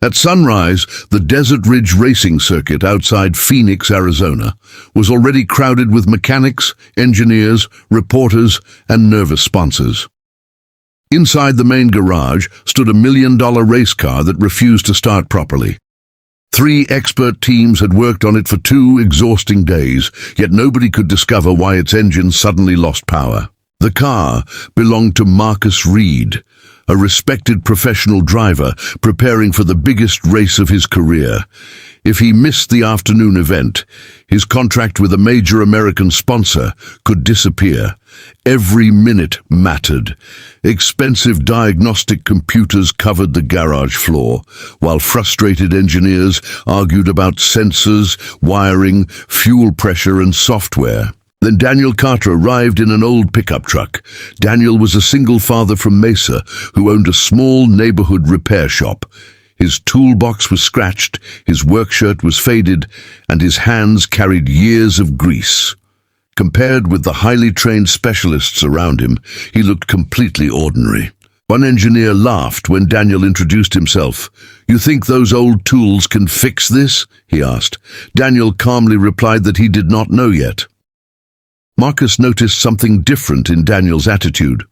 At sunrise, the Desert Ridge Racing Circuit outside Phoenix, Arizona, was already crowded with mechanics, engineers, reporters, and nervous sponsors. Inside the main garage stood a $1 million race car that refused to start properly. 3 expert teams had worked on it for 2 exhausting days, yet nobody could discover why its engine suddenly lost power. The car belonged to Marcus Reed, a respected professional driver preparing for the biggest race of his career. If he missed the afternoon event, his contract with a major American sponsor could disappear. Every minute mattered. Expensive diagnostic computers covered the garage floor, while frustrated engineers argued about sensors, wiring, fuel pressure, and software. Then Daniel Carter arrived in an old pickup truck. Daniel was a single father from Mesa who owned a small neighborhood repair shop. His toolbox was scratched, his work shirt was faded, and his hands carried years of grease. Compared with the highly trained specialists around him, he looked completely ordinary. One engineer laughed when Daniel introduced himself. "You think those old tools can fix this?" he asked. Daniel calmly replied that he did not know yet. Marcus noticed something different in Daniel's attitude.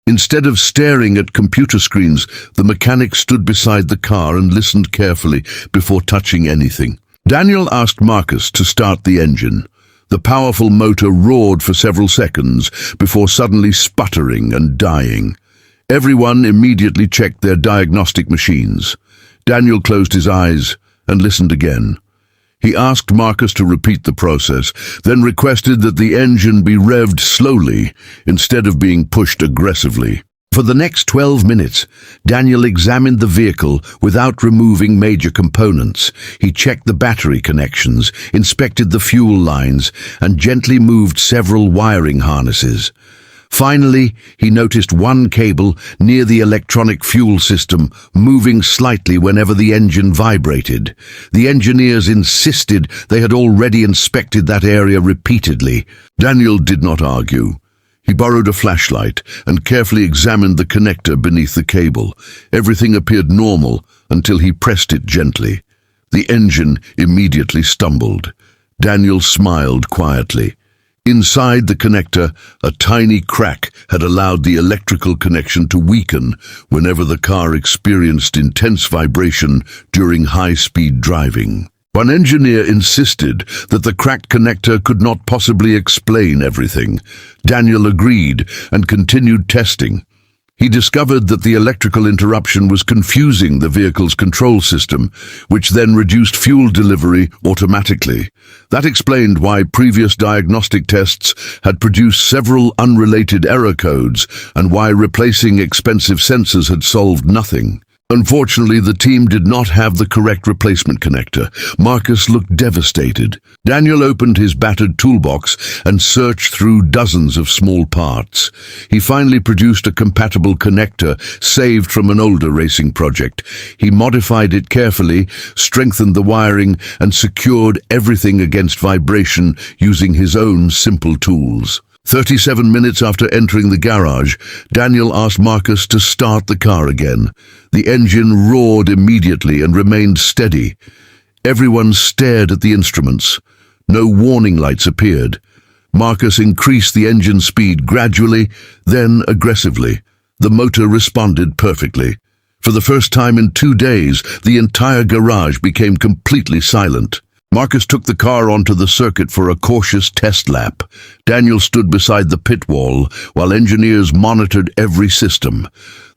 Instead of staring at computer screens, the mechanic stood beside the car and listened carefully before touching anything. Daniel asked Marcus to start the engine. The powerful motor roared for several seconds before suddenly sputtering and dying. Everyone immediately checked their diagnostic machines. Daniel closed his eyes and listened again. He asked Marcus to repeat the process, then requested that the engine be revved slowly instead of being pushed aggressively. For the next 12 minutes, Daniel examined the vehicle without removing major components. He checked the battery connections, inspected the fuel lines, and gently moved several wiring harnesses. Finally, he noticed one cable near the electronic fuel system moving slightly whenever the engine vibrated. The engineers insisted they had already inspected that area repeatedly. Daniel did not argue. He borrowed a flashlight and carefully examined the connector beneath the cable. Everything appeared normal until he pressed it gently. The engine immediately stumbled. Daniel smiled quietly. Inside the connector, a tiny crack had allowed the electrical connection to weaken whenever the car experienced intense vibration during high-speed driving. One engineer insisted that the cracked connector could not possibly explain everything. Daniel agreed and continued testing. He discovered that the electrical interruption was confusing the vehicle's control system, which then reduced fuel delivery automatically. That explained why previous diagnostic tests had produced several unrelated error codes and why replacing expensive sensors had solved nothing. Unfortunately, the team did not have the correct replacement connector. Marcus looked devastated. Daniel opened his battered toolbox and searched through dozens of small parts. He finally produced a compatible connector saved from an older racing project. He modified it carefully, strengthened the wiring, and secured everything against vibration using his own simple tools. 37 minutes after entering the garage, Daniel asked Marcus to start the car again. The engine roared immediately and remained steady. Everyone stared at the instruments. No warning lights appeared. Marcus increased the engine speed gradually, then aggressively. The motor responded perfectly. For the first time in 2 days, the entire garage became completely silent. Marcus took the car onto the circuit for a cautious test lap. Daniel stood beside the pit wall while engineers monitored every system.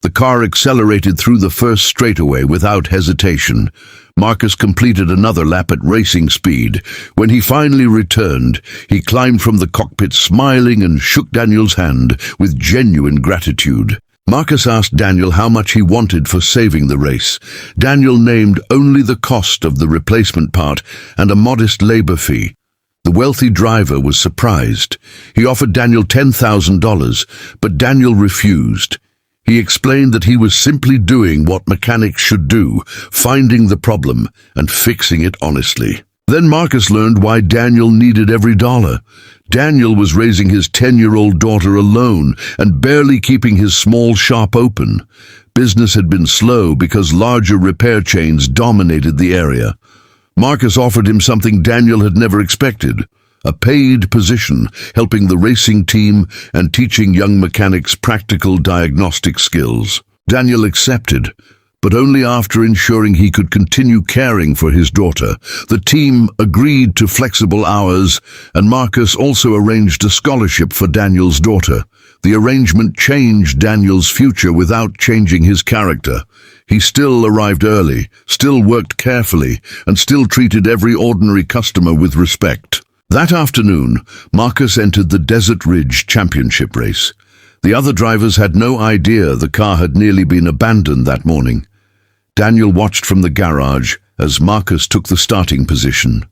The car accelerated through the first straightaway without hesitation. Marcus completed another lap at racing speed. When he finally returned, he climbed from the cockpit smiling and shook Daniel's hand with genuine gratitude. Marcus asked Daniel how much he wanted for saving the race. Daniel named only the cost of the replacement part and a modest labor fee. The wealthy driver was surprised. He offered Daniel $10,000, but Daniel refused. He explained that he was simply doing what mechanics should do, finding the problem and fixing it honestly. Then Marcus learned why Daniel needed every dollar. Daniel was raising his 10-year-old daughter alone and barely keeping his small shop open. Business had been slow because larger repair chains dominated the area. Marcus offered him something Daniel had never expected, a paid position helping the racing team and teaching young mechanics practical diagnostic skills. Daniel accepted, but only after ensuring he could continue caring for his daughter. The team agreed to flexible hours, and Marcus also arranged a scholarship for Daniel's daughter. The arrangement changed Daniel's future without changing his character. He still arrived early, still worked carefully, and still treated every ordinary customer with respect. That afternoon, Marcus entered the Desert Ridge Championship race. The other drivers had no idea the car had nearly been abandoned that morning. Daniel watched from the garage as Marcus took the starting position.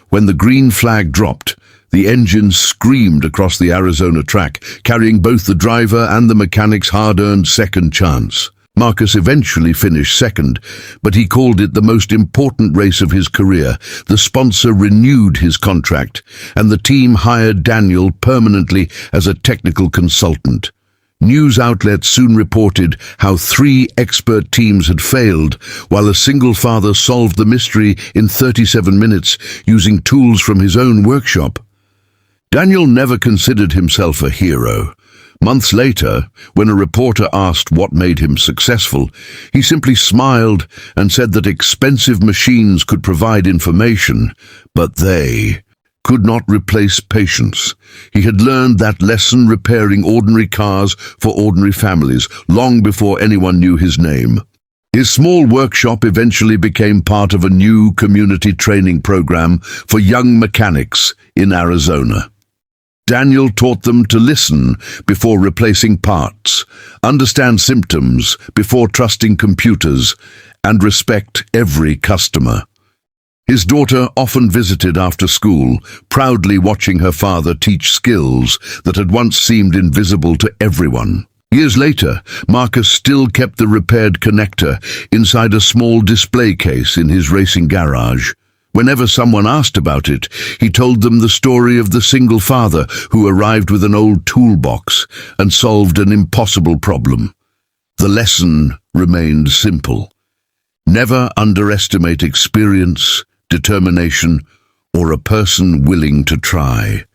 When the green flag dropped, the engine screamed across the Arizona track, carrying both the driver and the mechanic's hard-earned second chance. Marcus eventually finished second, but he called it the most important race of his career. The sponsor renewed his contract, and the team hired Daniel permanently as a technical consultant. News outlets soon reported how 3 expert teams had failed, while a single father solved the mystery in 37 minutes using tools from his own workshop. Daniel never considered himself a hero. Months later, when a reporter asked what made him successful, he simply smiled and said that expensive machines could provide information, but they could not replace patience. He had learned that lesson repairing ordinary cars for ordinary families long before anyone knew his name. His small workshop eventually became part of a new community training program for young mechanics in Arizona. Daniel taught them to listen before replacing parts, understand symptoms before trusting computers, and respect every customer. His daughter often visited after school, proudly watching her father teach skills that had once seemed invisible to everyone. Years later, Marcus still kept the repaired connector inside a small display case in his racing garage. Whenever someone asked about it, he told them the story of the single father who arrived with an old toolbox and solved an impossible problem. The lesson remained simple. Never underestimate experience, determination, or a person willing to try.